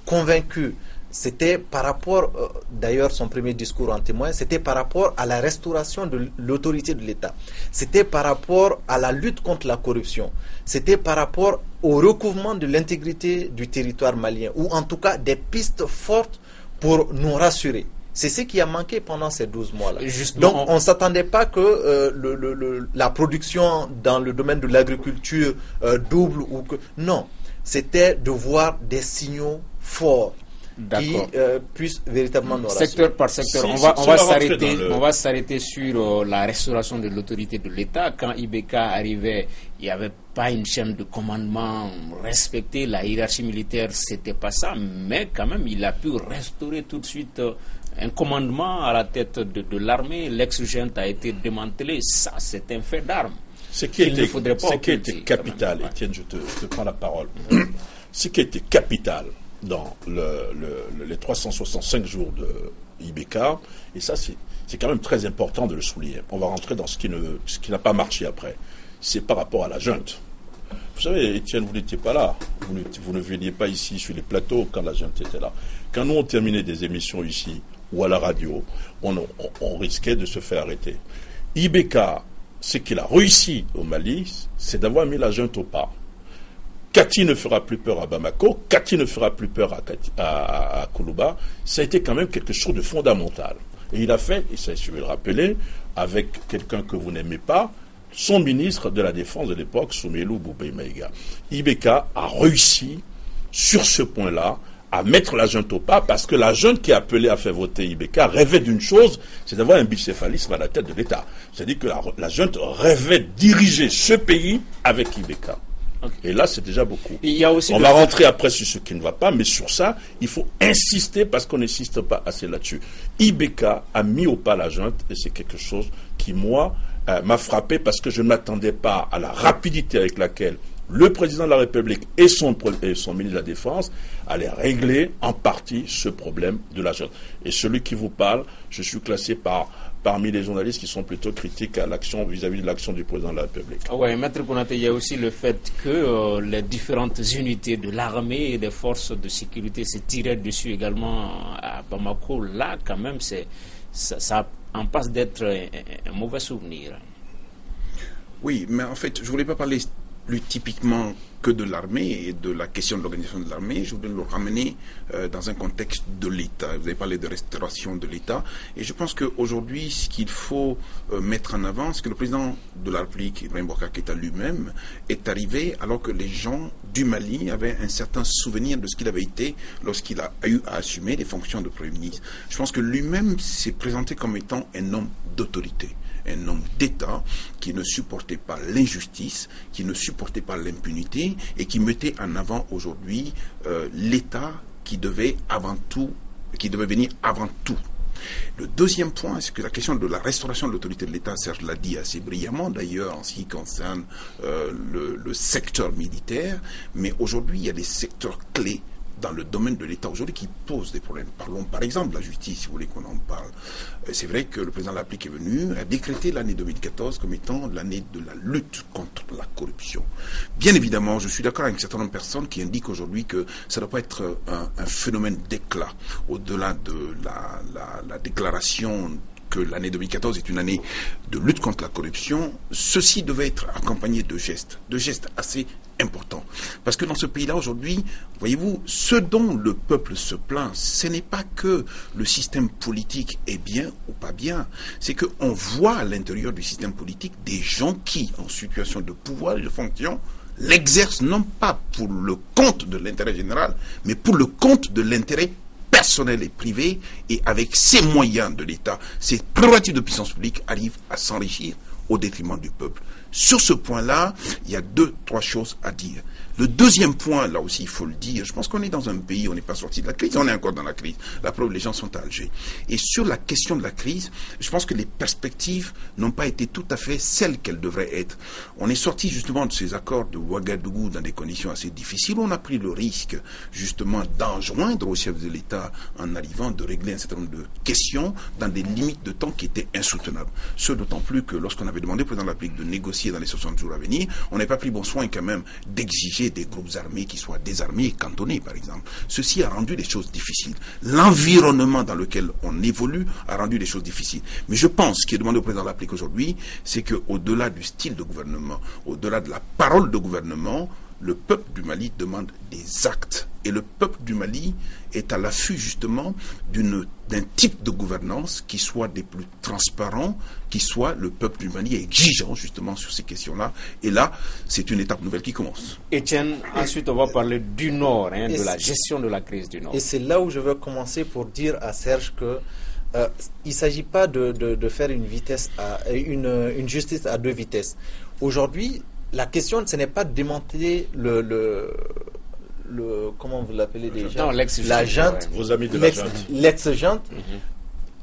convaincu, c'était par rapport, d'ailleurs son premier discours en témoin, c'était par rapport à la restauration de l'autorité de l'État. C'était par rapport à la lutte contre la corruption. C'était par rapport au recouvrement de l'intégrité du territoire malien, ou en tout cas des pistes fortes pour nous rassurer. C'est ce qui a manqué pendant ces 12 mois-là. Donc on ne s'attendait pas que la production dans le domaine de l'agriculture double ou que... Non, c'était de voir des signaux forts qui puissent véritablement nous rassurer. Secteur par secteur, on va s'arrêter sur la restauration de l'autorité de l'État. Quand IBK arrivait, il n'y avait pas une chaîne de commandement respectée, la hiérarchie militaire, c'était pas ça, mais quand même, il a pu restaurer tout de suite un commandement à la tête de l'armée. L'ex-junte a été démantelé, ça c'est un fait d'armes. Ce qui était capital, Étienne, je te prends la parole. Ce qui était capital dans les 365 jours de IBK, et ça c'est quand même très important de le souligner. On va rentrer dans ce qui n'a pas marché après. C'est par rapport à la junte. Vous savez, Étienne, vous n'étiez pas là. Vous ne veniez pas ici sur les plateaux quand la junte était là. Quand nous on terminait des émissions ici ou à la radio, on risquait de se faire arrêter. IBK, ce qu'il a réussi au Mali, c'est d'avoir mis la junte au pas. Kati ne fera plus peur à Bamako, Kati ne fera plus peur à Koulouba. Ça a été quand même quelque chose de fondamental. Et il a fait, et ça je vais le rappeler, avec quelqu'un que vous n'aimez pas, son ministre de la Défense de l'époque, Soumelou Boubei Maïga. IBK a réussi, sur ce point-là, à mettre la junte au pas, parce que la junte qui a appelé à faire voter IBK rêvait d'une chose, c'est d'avoir un bicéphalisme à la tête de l'État. C'est-à-dire que la junte rêvait de diriger ce pays avec IBK. Okay. Et là, c'est déjà beaucoup. On va rentrer après sur ce qui ne va pas, mais sur ça, il faut insister parce qu'on n'insiste pas assez là-dessus. IBK a mis au pas la junte et c'est quelque chose qui, moi, m'a frappé parce que je ne m'attendais pas à la rapidité avec laquelle le président de la République et son ministre de la Défense allaient régler en partie ce problème de la junte. Et celui qui vous parle, je suis classé parmi les journalistes qui sont plutôt critiques à l'action vis-à-vis de l'action du président de la République. Oui, Maître Konaté, il y a aussi le fait que les différentes unités de l'armée et des forces de sécurité se tiraient dessus également à Bamako. Là, quand même, ça en passe d'être un mauvais souvenir. Oui, mais en fait, je ne voulais pas parler plus typiquement que de l'armée et de la question de l'organisation de l'armée. Je voudrais le ramener dans un contexte de l'État. Vous avez parlé de restauration de l'État. Et je pense qu'aujourd'hui, ce qu'il faut mettre en avant, c'est que le président de la République, Ibrahim Boubacar Keïta lui-même, est arrivé alors que les gens du Mali avaient un certain souvenir de ce qu'il avait été lorsqu'il a eu à assumer les fonctions de Premier ministre. Je pense que lui-même s'est présenté comme étant un homme d'autorité. Un homme d'État qui ne supportait pas l'injustice, qui ne supportait pas l'impunité et qui mettait en avant aujourd'hui l'État qui devait venir avant tout. Le deuxième point, c'est que la question de la restauration de l'autorité de l'État, Serge l'a dit assez brillamment d'ailleurs en ce qui concerne le secteur militaire, mais aujourd'hui il y a des secteurs clés dans le domaine de l'État aujourd'hui qui posent des problèmes. Parlons par exemple de la justice, si vous voulez qu'on en parle. C'est vrai que le président de la République est venu à décréter l'année 2014 comme étant l'année de la lutte contre la corruption. Bien évidemment, je suis d'accord avec un certain nombre de personnes qui indiquent aujourd'hui que ça ne doit pas être un phénomène d'éclat au-delà de la déclaration que l'année 2014 est une année de lutte contre la corruption. Ceci devait être accompagné de gestes assez importants. Parce que dans ce pays-là, aujourd'hui, voyez-vous, ce dont le peuple se plaint, ce n'est pas que le système politique est bien ou pas bien, c'est qu'on voit à l'intérieur du système politique des gens qui, en situation de pouvoir et de fonction, l'exercent non pas pour le compte de l'intérêt général, mais pour le compte de l'intérêt personnel et privé, et avec ces moyens de l'État, ces prérogatives de puissance publique arrivent à s'enrichir au détriment du peuple. Sur ce point-là, il y a 2-3 choses à dire. Le deuxième point, là aussi, il faut le dire, je pense qu'on est dans un pays, on n'est pas sorti de la crise, on est encore dans la crise. La preuve, les gens sont à Alger. Et sur la question de la crise, je pense que les perspectives n'ont pas été tout à fait celles qu'elles devraient être. On est sorti justement de ces accords de Ouagadougou dans des conditions assez difficiles. On a pris le risque, justement, d'enjoindre au chef de l'État, en arrivant, de régler un certain nombre de questions dans des limites de temps qui étaient insoutenables. Ce d'autant plus que lorsqu'on avait demandé au président de la République de négocier dans les 60 jours à venir, on n'avait pas pris bon soin quand même d'exiger des groupes armés qui soient désarmés et cantonnés, par exemple. Ceci a rendu les choses difficiles. L'environnement dans lequel on évolue a rendu les choses difficiles. Mais je pense qu'il est demandé au président de la République aujourd'hui, c'est qu'au-delà du style de gouvernement, au-delà de la parole de gouvernement, le peuple du Mali demande des actes. Et le peuple du Mali est à l'affût justement d'un type de gouvernance qui soit des plus transparents, qui soit le peuple du Mali exigeant justement sur ces questions-là. Et là, c'est une étape nouvelle qui commence. Etienne, ensuite on va parler du Nord, de la gestion de la crise du Nord. Et c'est là où je veux commencer pour dire à Serge que il ne s'agit pas de faire une justice à deux vitesses. Aujourd'hui, la question, ce n'est pas de démanteler comment vous l'appelez déjà? Non, la junte. Vos amis de la junte. L'ex-junte.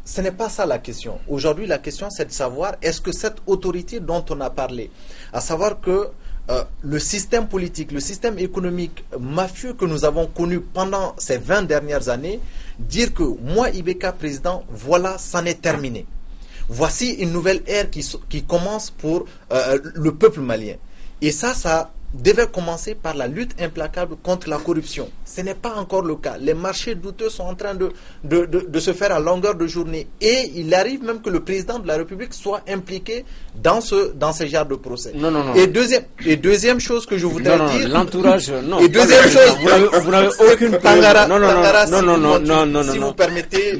Ce n'est pas ça la question. Aujourd'hui, la question, c'est de savoir est-ce que cette autorité dont on a parlé, à savoir que le système politique, le système économique mafieux que nous avons connu pendant ces 20 dernières années, dire que moi, IBK président, voilà, c'en est terminé. Voici une nouvelle ère qui commence pour le peuple malien. Et ça devait commencer par la lutte implacable contre la corruption. Ce n'est pas encore le cas. Les marchés douteux sont en train de se faire à longueur de journée. Et il arrive même que le président de la République soit impliqué dans ce genre de procès. Non. Et deuxième chose que je voudrais dire... L'entourage, non. Et deuxième chose... Vous n'avez aucune Tangara, non. Si vous permettez...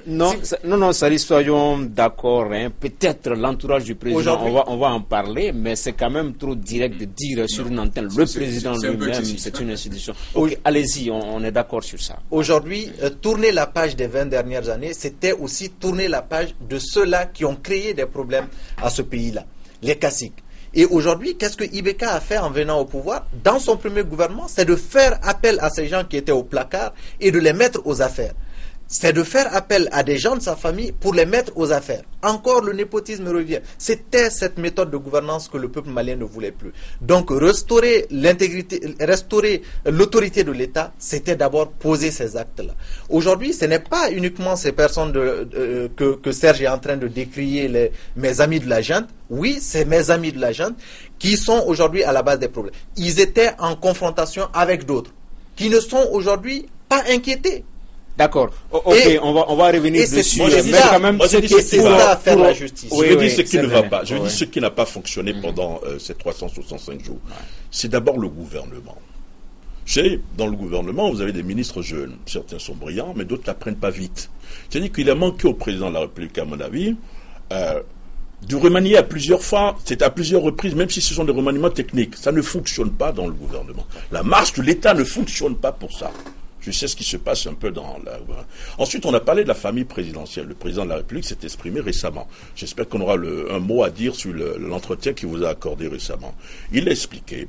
Non, Sari, soyons d'accord. Peut-être l'entourage du président, on va en parler, mais c'est quand même trop direct de dire sur une antenne, le président lui-même, c'est une institution. Okay, allez-y, on est d'accord sur ça. Aujourd'hui, tourner la page des 20 dernières années, c'était aussi tourner la page de ceux-là qui ont créé des problèmes à ce pays-là, les caciques. Et aujourd'hui, qu'est-ce que IBK a fait en venant au pouvoir? Dans son premier gouvernement, c'est de faire appel à ces gens qui étaient au placard et de les mettre aux affaires. C'est de faire appel à des gens de sa famille pour les mettre aux affaires. Encore le népotisme revient. C'était cette méthode de gouvernance que le peuple malien ne voulait plus. Donc restaurer l'intégrité, restaurer l'autorité de l'État, c'était d'abord poser ces actes-là. Aujourd'hui, ce n'est pas uniquement ces personnes que Serge est en train de décrier, mes amis de la junte. Oui, c'est mes amis de la junte qui sont aujourd'hui à la base des problèmes. Ils étaient en confrontation avec d'autres qui ne sont aujourd'hui pas inquiétés. D'accord. Ok, on va revenir dessus. Moi, je dis ça à faire la justice. Je dis ce qui ne va pas. Je dis ce qui n'a pas fonctionné pendant ces 365 jours. C'est d'abord le gouvernement. Dans le gouvernement, vous avez des ministres jeunes. Certains sont brillants, mais d'autres n'apprennent pas vite. C'est-à-dire qu'il a manqué au président de la République, à mon avis, de remanier à plusieurs fois, c'est à plusieurs reprises, même si ce sont des remaniements techniques. Ça ne fonctionne pas dans le gouvernement. La marche de l'État ne fonctionne pas pour ça. Je sais ce qui se passe un peu dans la... Ensuite, on a parlé de la famille présidentielle. Le président de la République s'est exprimé récemment. J'espère qu'on aura un mot à dire sur l'entretien qu'il vous a accordé récemment. Il a expliqué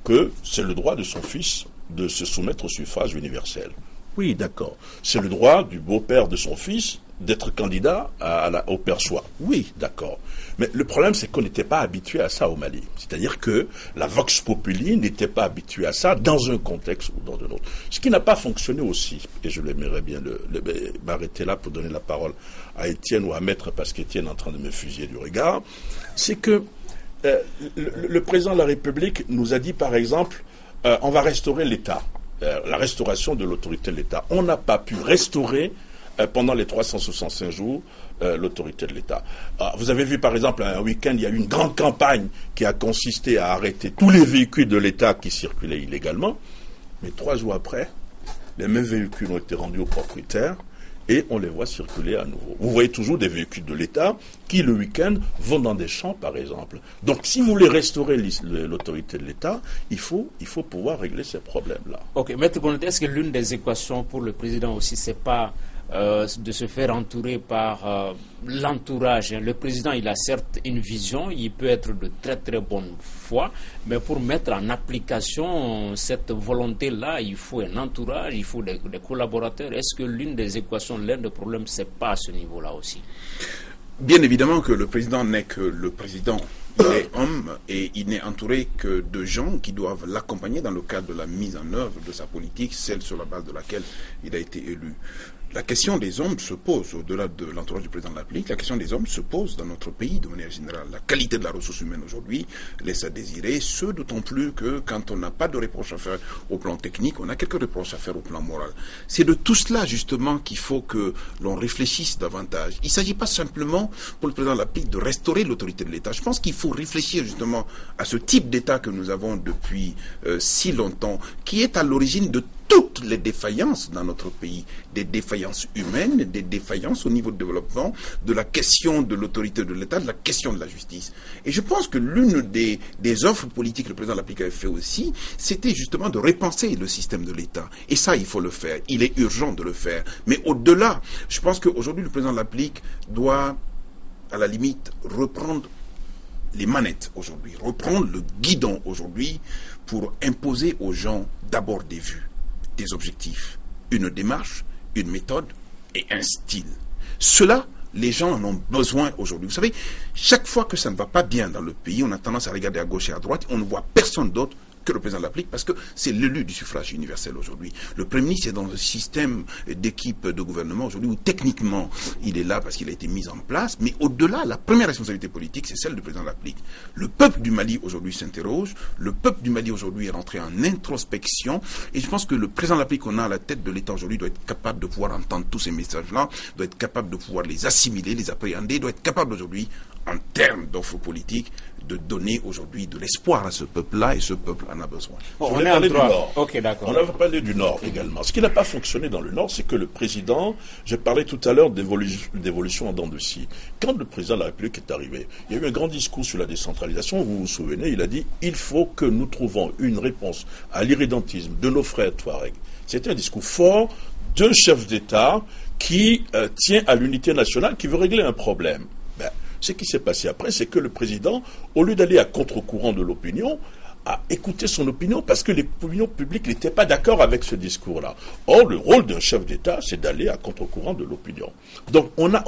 que c'est le droit de son fils de se soumettre au suffrage universel. Oui, d'accord. C'est le droit du beau-père de son fils d'être candidat au perchoir. Oui, d'accord. Mais le problème, c'est qu'on n'était pas habitué à ça au Mali. C'est-à-dire que la Vox Populi n'était pas habituée à ça dans un contexte ou dans un autre. Ce qui n'a pas fonctionné aussi, et je l'aimerais bien m'arrêter là pour donner la parole à Étienne ou à Maître, parce qu'Étienne est en train de me fusiller du regard, c'est que le président de la République nous a dit, par exemple, on va restaurer l'État, la restauration de l'autorité de l'État. On n'a pas pu restaurer pendant les 365 jours l'autorité de l'État. Vous avez vu par exemple un week-end, il y a eu une grande campagne qui a consisté à arrêter tous les véhicules de l'État qui circulaient illégalement, mais 3 jours après, les mêmes véhicules ont été rendus aux propriétaires et on les voit circuler à nouveau. Vous voyez toujours des véhicules de l'État qui, le week-end, vont dans des champs, par exemple. Donc, si vous voulez restaurer l'autorité de l'État, il faut pouvoir régler ces problèmes-là. Ok, Maître Konaté, est-ce que l'une des équations pour le président aussi, c'est pas de se faire entourer par l'entourage. Le président, il a certes une vision, il peut être de très très bonne foi, mais pour mettre en application cette volonté-là, il faut un entourage, il faut des collaborateurs. Est-ce que l'une des équations, l'un des problèmes, c'est pas à ce niveau-là aussi? Bien évidemment que le président n'est que le président. Il est homme et il n'est entouré que de gens qui doivent l'accompagner dans le cadre de la mise en œuvre de sa politique, celle sur la base de laquelle il a été élu. La question des hommes se pose, au-delà de l'entourage du président de la République, la question des hommes se pose dans notre pays de manière générale. La qualité de la ressource humaine aujourd'hui laisse à désirer, ce d'autant plus que quand on n'a pas de reproches à faire au plan technique, on a quelques reproches à faire au plan moral. C'est de tout cela justement qu'il faut que l'on réfléchisse davantage. Il ne s'agit pas simplement pour le président de la République de restaurer l'autorité de l'État. Je pense qu'il faut réfléchir justement à ce type d'État que nous avons depuis si longtemps, qui est à l'origine de toutes les défaillances dans notre pays, des défaillances humaines, des défaillances au niveau de développement, de la question de l'autorité de l'État, de la question de la justice. Et je pense que l'une des offres politiques que le président de la République avait fait aussi, c'était justement de repenser le système de l'État. Et ça, il faut le faire. Il est urgent de le faire. Mais au-delà, je pense qu'aujourd'hui, le président de la République doit, à la limite, reprendre les manettes aujourd'hui, reprendre le guidon aujourd'hui pour imposer aux gens d'abord des vues, des objectifs, une démarche, une méthode et un style. Cela, les gens en ont besoin aujourd'hui. Vous savez, chaque fois que ça ne va pas bien dans le pays, on a tendance à regarder à gauche et à droite, on ne voit personne d'autre que le président de la République, parce que c'est l'élu du suffrage universel aujourd'hui. Le Premier ministre est dans un système d'équipe de gouvernement aujourd'hui où techniquement il est là parce qu'il a été mis en place, mais au-delà, la première responsabilité politique, c'est celle du président de la République. Le peuple du Mali aujourd'hui s'interroge, le peuple du Mali aujourd'hui est rentré en introspection, et je pense que le président de la République qu'on a à la tête de l'État aujourd'hui doit être capable de pouvoir entendre tous ces messages-là, doit être capable de pouvoir les assimiler, les appréhender, doit être capable aujourd'hui, en termes d'offres politiques, de donner aujourd'hui de l'espoir à ce peuple-là, et ce peuple en a besoin. Bon, on est en droit. Ok, d'accord. On avait parlé du Nord également. Ce qui n'a pas fonctionné dans le Nord, c'est que le président, j'ai parlé tout à l'heure d'évolution en dents de scie. Quand le président de la République est arrivé, il y a eu un grand discours sur la décentralisation. Vous vous souvenez, il a dit « Il faut que nous trouvions une réponse à l'irrédentisme de nos frères Touaregs ». C'était un discours fort d'un chef d'État qui tient à l'unité nationale, qui veut régler un problème. Ce qui s'est passé après, c'est que le président, au lieu d'aller à contre-courant de l'opinion, a écouté son opinion parce que l'opinion publique n'était pas d'accord avec ce discours-là. Or, le rôle d'un chef d'État, c'est d'aller à contre-courant de l'opinion. Donc, on a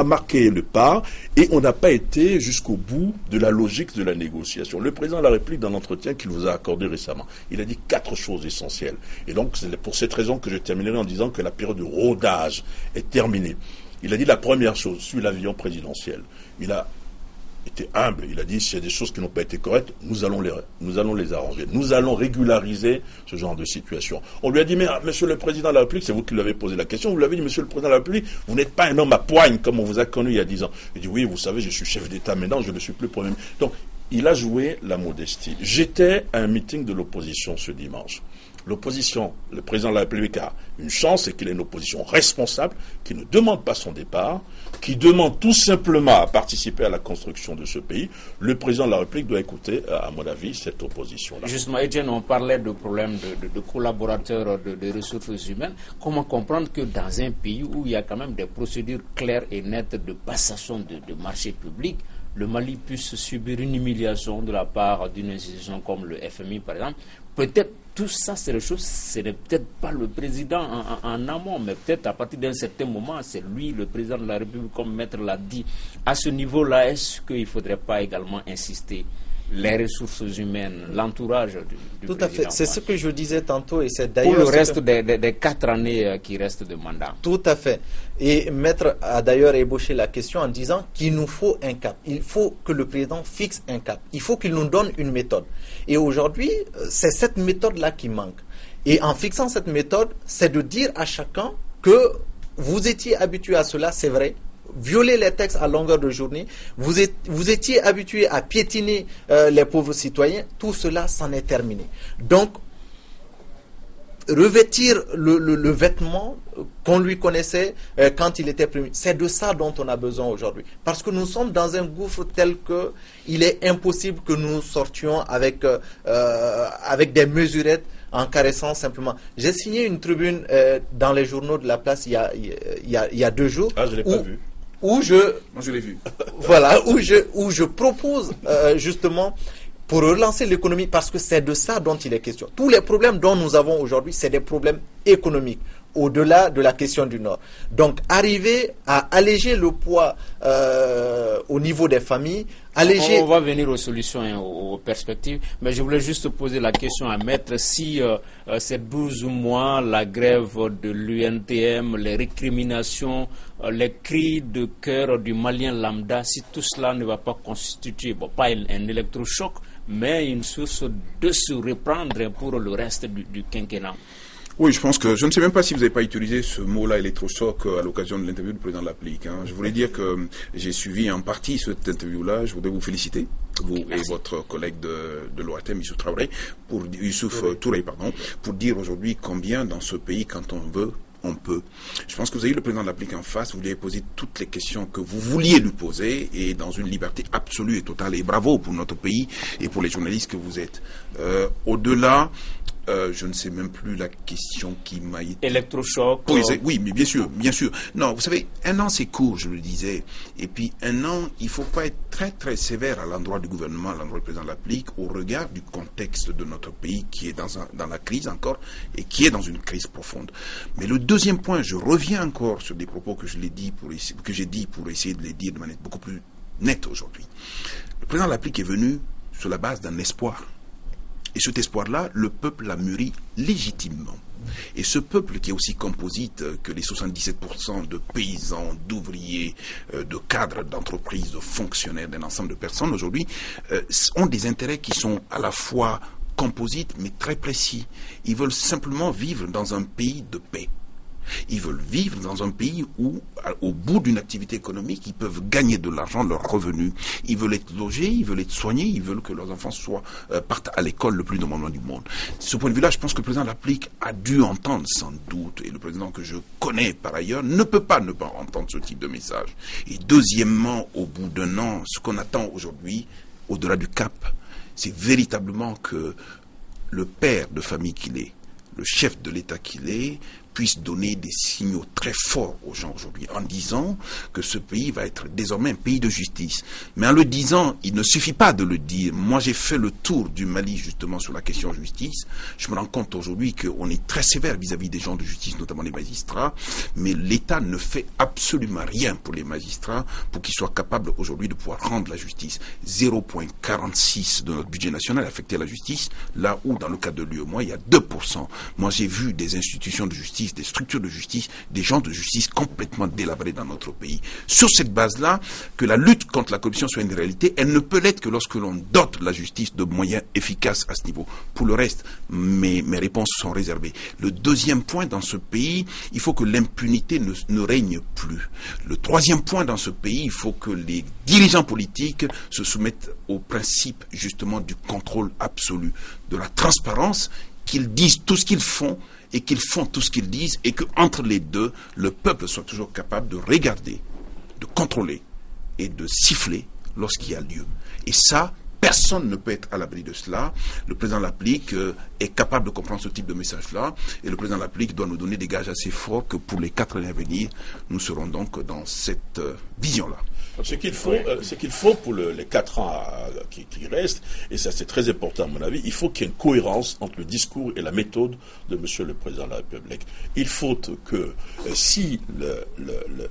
marqué le pas et on n'a pas été jusqu'au bout de la logique de la négociation. Le président de la République, dans l'entretien qu'il vous a accordé récemment, il a dit 4 choses essentielles. Et donc, c'est pour cette raison que je terminerai en disant que la période de rodage est terminée. Il a dit la première chose, sur l'avion présidentiel. Il a été humble. Il a dit, s'il y a des choses qui n'ont pas été correctes, nous allons les arranger. Nous allons régulariser ce genre de situation. On lui a dit, mais monsieur le président de la République, c'est vous qui lui avez posé la question, vous lui avez dit, monsieur le président de la République, vous n'êtes pas un homme à poigne comme on vous a connu il y a 10 ans. Il dit, oui, vous savez, je suis chef d'État maintenant, je ne suis plus Premier ministre. Donc, il a joué la modestie. J'étais à un meeting de l'opposition ce dimanche. L'opposition, le président de la République a une chance, c'est qu'il est une opposition responsable, qui ne demande pas son départ, qui demande tout simplement à participer à la construction de ce pays. Le président de la République doit écouter, à mon avis, cette opposition-là. Justement, Etienne, on parlait de problèmes de collaborateurs, de ressources humaines. Comment comprendre que dans un pays où il y a quand même des procédures claires et nettes de passation de marchés publics, le Mali puisse subir une humiliation de la part d'une institution comme le FMI, par exemple? Peut-être tout ça, c'est des choses, ce n'est peut-être pas le président en amont, mais peut-être à partir d'un certain moment, c'est lui, le président de la République, comme Maître l'a dit. À ce niveau-là, est-ce qu'il ne faudrait pas également insister les ressources humaines, l'entourage du Tout président? à fait, c'est ce que je disais tantôt, et c'est d'ailleurs... Pour le reste des 4 années qui restent de mandat. Tout à fait. Et Maître a d'ailleurs ébauché la question en disant qu'il nous faut un cap. Il faut que le président fixe un cap. Il faut qu'il nous donne une méthode. Et aujourd'hui, c'est cette méthode-là qui manque. Et en fixant cette méthode, c'est de dire à chacun que vous étiez habitué à cela, c'est vrai. Violer les textes à longueur de journée, vous étiez habitué à piétiner les pauvres citoyens, tout cela s'en est terminé. Donc, revêtir le vêtement qu'on lui connaissait quand il était premier, c'est de ça dont on a besoin aujourd'hui. Parce que nous sommes dans un gouffre tel que il est impossible que nous sortions avec des mesurettes en caressant simplement. J'ai signé une tribune dans les journaux de la place il y a 2 jours. Ah, je l'ai pas vu. Moi, je l'ai vu. Voilà, où je propose justement pour relancer l'économie, parce que c'est de ça dont il est question. Tous les problèmes dont nous avons aujourd'hui, c'est des problèmes économiques, au-delà de la question du Nord. Donc, arriver à alléger le poids au niveau des familles, On va venir aux solutions et aux perspectives, mais je voulais juste poser la question à Maître, si ces 12 mois, la grève de l'UNTM, les récriminations, les cris de cœur du Malien lambda, si tout cela ne va pas constituer, pas un électrochoc, mais une source de se reprendre pour le reste du quinquennat. Oui, je pense que, je ne sais même pas si vous n'avez pas utilisé ce mot-là, électrochoc, à l'occasion de l'interview du président Laplique. Je voulais dire que j'ai suivi en partie cette interview-là. Je voudrais vous féliciter, vous et votre collègue de l'OATM, Youssouf Touré, pour dire aujourd'hui combien dans ce pays, quand on veut, on peut. Je pense que vous avez eu le président Laplique en face, vous lui avez posé toutes les questions que vous vouliez lui poser, et dans une liberté absolue et totale. Et bravo pour notre pays et pour les journalistes que vous êtes. Au-delà, je ne sais même plus la question qui m'a été... Électrochoc. Oui, mais bien sûr. Non, vous savez, 1 an c'est court, je le disais. Et puis 1 an, il ne faut pas être très très sévère à l'endroit du gouvernement, à l'endroit du président Laplique, au regard du contexte de notre pays qui est dans la crise encore, et qui est dans une crise profonde. Mais le deuxième point, je reviens encore sur des propos que j'ai dit pour essayer de les dire de manière beaucoup plus nette aujourd'hui. Le président Laplique est venu sur la base d'un espoir. Et cet espoir-là, le peuple l'a mûri légitimement. Et ce peuple qui est aussi composite que les 77% de paysans, d'ouvriers, de cadres d'entreprises, de fonctionnaires, d'un ensemble de personnes aujourd'hui, ont des intérêts qui sont à la fois composites mais très précis. Ils veulent simplement vivre dans un pays de paix. Ils veulent vivre dans un pays où, au bout d'une activité économique, ils peuvent gagner de l'argent, leurs revenus. Ils veulent être logés, ils veulent être soignés, ils veulent que leurs enfants partent à l'école le plus normalement du monde. De ce point de vue-là, je pense que le président Laplique a dû entendre sans doute, et le président que je connais par ailleurs ne peut pas ne pas entendre ce type de message. Et deuxièmement, au bout d'1 an, ce qu'on attend aujourd'hui, au-delà du cap, c'est véritablement que le père de famille qu'il est, le chef de l'État qu'il est, puisse donner des signaux très forts aux gens aujourd'hui en disant que ce pays va être désormais un pays de justice. Mais en le disant, il ne suffit pas de le dire. Moi, j'ai fait le tour du Mali justement sur la question justice. Je me rends compte aujourd'hui qu'on est très sévère vis-à-vis des gens de justice, notamment les magistrats, mais l'État ne fait absolument rien pour les magistrats pour qu'ils soient capables aujourd'hui de pouvoir rendre la justice. 0,46 de notre budget national est affecté à la justice, là où dans le cas de l'UEMOA, il y a 2%. Moi, j'ai vu des institutions de justice, des structures de justice, des gens de justice complètement délabrés dans notre pays. Sur cette base-là, que la lutte contre la corruption soit une réalité, elle ne peut l'être que lorsque l'on dote la justice de moyens efficaces à ce niveau. Pour le reste, mes réponses sont réservées. Le deuxième point dans ce pays, il faut que l'impunité ne règne plus. Le troisième point dans ce pays, il faut que les dirigeants politiques se soumettent au principe justement du contrôle absolu, de la transparence, qu'ils disent tout ce qu'ils font et qu'ils font tout ce qu'ils disent, et qu'entre les deux, le peuple soit toujours capable de regarder, de contrôler et de siffler lorsqu'il y a lieu. Et ça, personne ne peut être à l'abri de cela. Le président Laplique est capable de comprendre ce type de message-là, et le président Laplique doit nous donner des gages assez forts que pour les 4 années à venir, nous serons donc dans cette vision-là. Ce qu'il faut pour les 4 ans qui restent, et ça c'est très important à mon avis, il faut qu'il y ait une cohérence entre le discours et la méthode de Monsieur le Président de la République. Il faut que si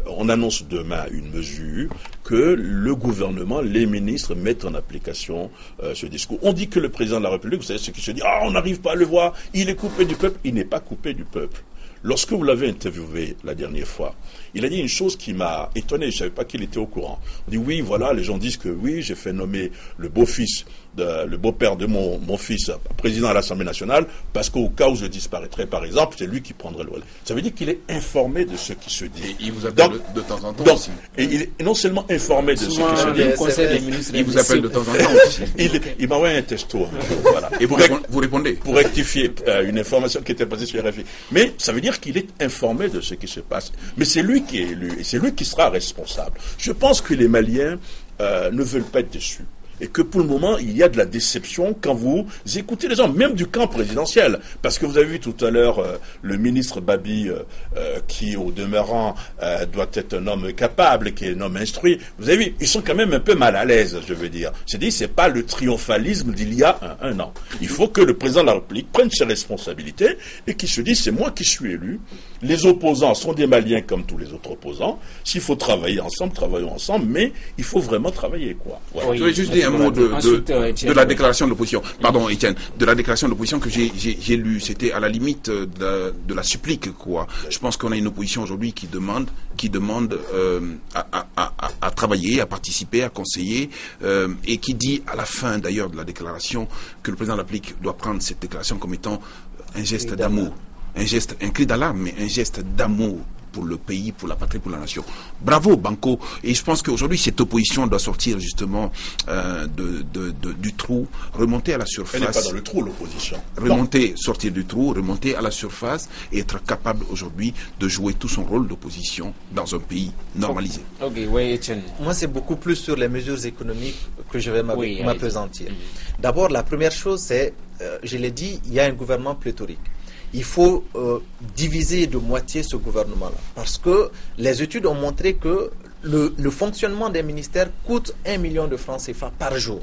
on annonce demain une mesure, que le gouvernement, les ministres mettent en application ce discours. On dit que le Président de la République, vous savez ce qui se dit, on n'arrive pas à le voir, il est coupé du peuple. Il n'est pas coupé du peuple. Lorsque vous l'avez interviewé la dernière fois, il a dit une chose qui m'a étonné, je ne savais pas qu'il était au courant. On dit oui, voilà, les gens disent que oui, j'ai fait nommer le beau-père de mon fils président à l'Assemblée nationale, parce qu'au cas où je disparaîtrais, par exemple, c'est lui qui prendrait le relais. Ça veut dire qu'il est informé de ce qui se dit. Et il vous appelle de temps en temps aussi. Et il est non seulement informé de ce qui se dit, il vous appelle de temps en temps aussi. Il m'a envoyé un texto. Voilà. Et vous répondez. Pour rectifier une information qui était passée sur RFI. Mais ça veut dire qu'il est informé de ce qui se passe. Mais c'est lui qui est élu et c'est lui qui sera responsable. Je pense que les Maliens ne veulent pas être déçus. et que pour le moment, il y a de la déception quand vous écoutez les gens, même du camp présidentiel. Parce que vous avez vu tout à l'heure le ministre Babi, qui au demeurant doit être un homme capable, qui est un homme instruit. Vous avez vu, ils sont quand même un peu mal à l'aise, je veux dire. C'est-à-dire, c'est pas le triomphalisme d'il y a un an. Il faut que le président de la République prenne ses responsabilités et qu'il se dise, c'est moi qui suis élu. Les opposants sont des Maliens comme tous les autres opposants. S'il faut travailler ensemble, travaillons ensemble, mais il faut vraiment travailler, quoi. Voilà. Oui, je vais juste dire un mot de la déclaration de l'opposition. Pardon, Étienne, de la déclaration de l'opposition que j'ai lue. C'était à la limite de la supplique, quoi. Je pense qu'on a une opposition aujourd'hui qui demande à travailler, à participer, à conseiller, et qui dit à la fin d'ailleurs de la déclaration que le président de la République doit prendre cette déclaration comme étant un geste d'amour. Un cri d'alarme, mais un geste d'amour pour le pays, pour la patrie, pour la nation. Bravo, Banco. Et je pense qu'aujourd'hui, cette opposition doit sortir justement du trou, remonter à la surface. Elle n'est pas dans le trou, l'opposition. Sortir du trou, remonter à la surface et être capable aujourd'hui de jouer tout son rôle d'opposition dans un pays normalisé. Ok, oui, Etienne. Moi, c'est beaucoup plus sur les mesures économiques que je vais m'appesantir. D'abord, la première chose, c'est, je l'ai dit, il y a un gouvernement pléthorique. Il faut diviser de moitié ce gouvernement-là. Parce que les études ont montré que le fonctionnement des ministères coûte 1 million de francs CFA par jour.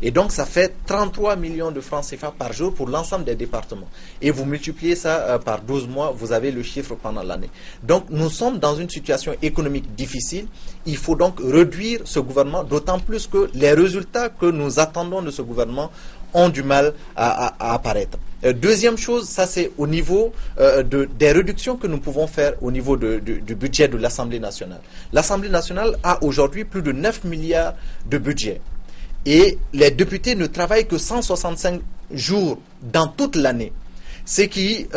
Et donc, ça fait 33 millions de francs CFA par jour pour l'ensemble des départements. Et vous multipliez ça par 12 mois, vous avez le chiffre pendant l'année. Donc, nous sommes dans une situation économique difficile. Il faut donc réduire ce gouvernement, d'autant plus que les résultats que nous attendons de ce gouvernement ont du mal à apparaître. Deuxième chose, ça c'est au niveau des réductions que nous pouvons faire au niveau du budget de l'Assemblée nationale. L'Assemblée nationale a aujourd'hui plus de 9 milliards de budget. Et les députés ne travaillent que 165 jours dans toute l'année. Ce qui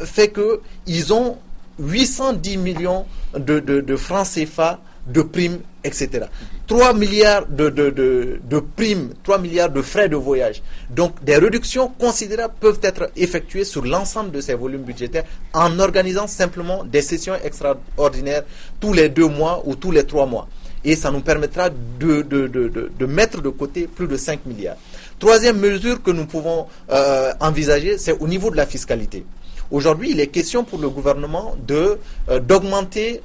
fait qu'ils ont 810 millions de francs CFA de primes, etc. 3 milliards de primes, 3 milliards de frais de voyage. Donc, des réductions considérables peuvent être effectuées sur l'ensemble de ces volumes budgétaires en organisant simplement des sessions extraordinaires tous les 2 mois ou tous les 3 mois. Et ça nous permettra de mettre de côté plus de 5 milliards. Troisième mesure que nous pouvons envisager, c'est au niveau de la fiscalité. Aujourd'hui, il est question pour le gouvernement d'augmenter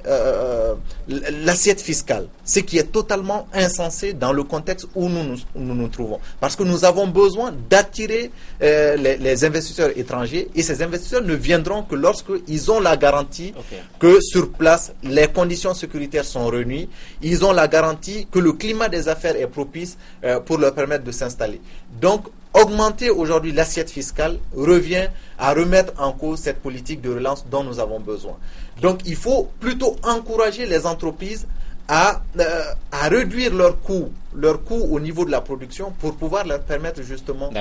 l'assiette fiscale, ce qui est totalement insensé dans le contexte où nous nous trouvons. Parce que nous avons besoin d'attirer les investisseurs étrangers, et ces investisseurs ne viendront que lorsqu'ils ont la garantie que sur place, les conditions sécuritaires sont réunies, ils ont la garantie que le climat des affaires est propice pour leur permettre de s'installer. Donc, augmenter aujourd'hui l'assiette fiscale revient à remettre en cause cette politique de relance dont nous avons besoin. Donc il faut plutôt encourager les entreprises à réduire leurs coûts au niveau de la production pour pouvoir leur permettre justement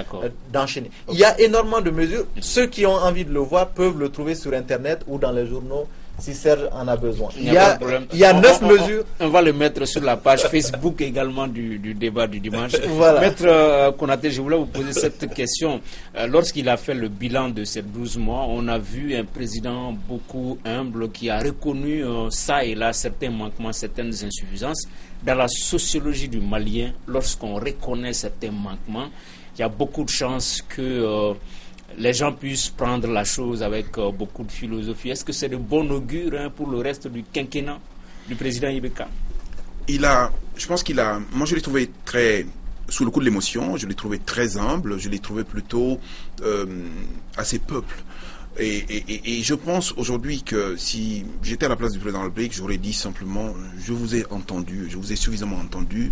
d'enchaîner. Il y a énormément de mesures. Ceux qui ont envie de le voir peuvent le trouver sur Internet ou dans les journaux si Serge en a besoin. Il y a 9 mesures. On va le mettre sur la page Facebook également du débat du dimanche. Voilà. Maître Konaté, je voulais vous poser cette question. Lorsqu'il a fait le bilan de ces 12 mois, on a vu un président beaucoup humble qui a reconnu ça et là certains manquements, certaines insuffisances. Dans la sociologie du Malien, lorsqu'on reconnaît certains manquements, il y a beaucoup de chances que les gens puissent prendre la chose avec beaucoup de philosophie. Est-ce que c'est de bon augure pour le reste du quinquennat du président Ibeka? Je pense moi je l'ai trouvé très, sous le coup de l'émotion, je l'ai trouvé très humble, je l'ai trouvé plutôt assez peuple. Et je pense aujourd'hui que si j'étais à la place du président de la République, j'aurais dit simplement, je vous ai entendu, je vous ai suffisamment entendu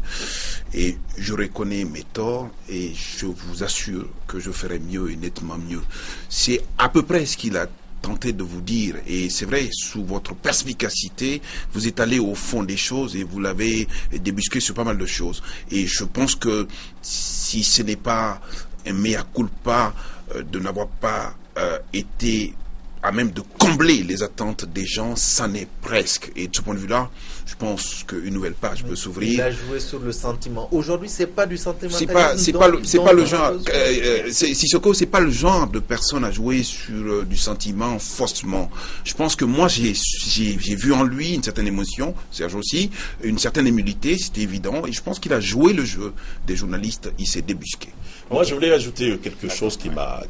et je reconnais mes torts et je vous assure que je ferai mieux et nettement mieux. C'est à peu près ce qu'il a tenté de vous dire, et c'est vrai, sous votre perspicacité, vous êtes allé au fond des choses et vous l'avez débusqué sur pas mal de choses. Et je pense que si ce n'est pas un mea culpa de n'avoir pas été à même de combler les attentes des gens, ça n'est presque. Et de ce point de vue-là, je pense qu'une nouvelle page peut s'ouvrir. Il a joué sur le sentiment. Aujourd'hui, c'est pas du sentimentalisme. C'est pas le genre. Sissoko, c'est pas le genre de personne à jouer sur du sentiment faussement. Je pense que moi, j'ai vu en lui une certaine émotion, Serge aussi, une certaine humilité, c'était évident. Et je pense qu'il a joué le jeu des journalistes. Il s'est débusqué. Moi, je voulais ajouter quelque chose qui m'a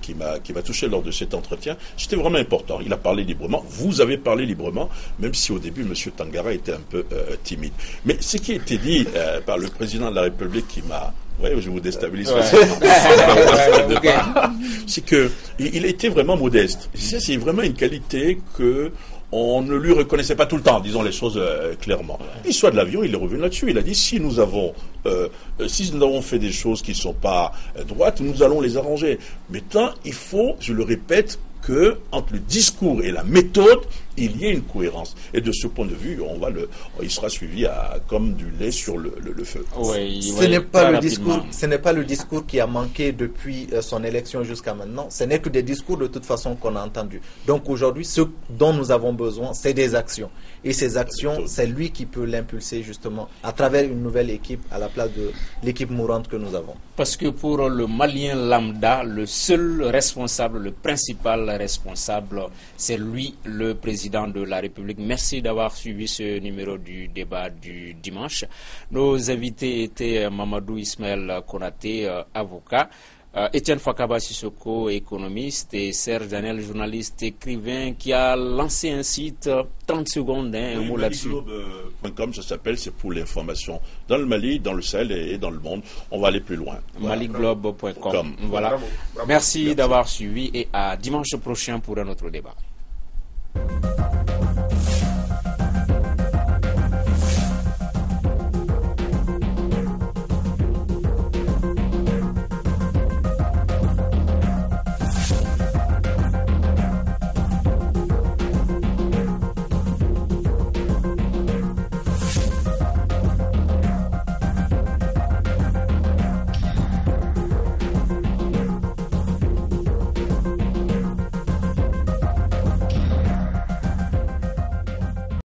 touché lors de cet entretien. C'était vraiment important. Il a parlé librement. Vous avez parlé librement, même si au début, M. Tangara était un peu timide. Mais ce qui a été dit par le président de la République qui m'a... Oui, je vous déstabilise. C'est que il était vraiment modeste. C'est vraiment une qualité que on ne lui reconnaissait pas tout le temps, disons les choses clairement. L'histoire de l'avion, il est revenu là-dessus. Il a dit si nous avons fait des choses qui ne sont pas droites, nous allons les arranger. Maintenant, il faut, je le répète, que entre le discours et la méthode, il y ait une cohérence. Et de ce point de vue, il sera suivi comme du lait sur le feu. Oui, ce n'est pas le discours qui a manqué depuis son élection jusqu'à maintenant. Ce n'est que des discours de toute façon qu'on a entendus. Donc aujourd'hui, ce dont nous avons besoin, c'est des actions. Et ces actions, c'est lui qui peut l'impulser justement à travers une nouvelle équipe à la place de l'équipe mourante que nous avons. Parce que pour le Malien lambda, le seul responsable, le principal responsable, c'est lui, le président de la République. Merci d'avoir suivi ce numéro du débat du dimanche. Nos invités étaient Mamadou Ismaël Konaté, avocat, Etienne Fakaba Sissoko, économiste, et Serge Daniel, journaliste, écrivain, qui a lancé un site, 30 secondes, un mot là-dessus. Maliglobe.com, ça s'appelle, c'est pour l'information dans le Mali, dans le Sahel et dans le monde. On va aller plus loin. Maliglobe.com. Voilà. Merci d'avoir suivi et à dimanche prochain pour un autre débat.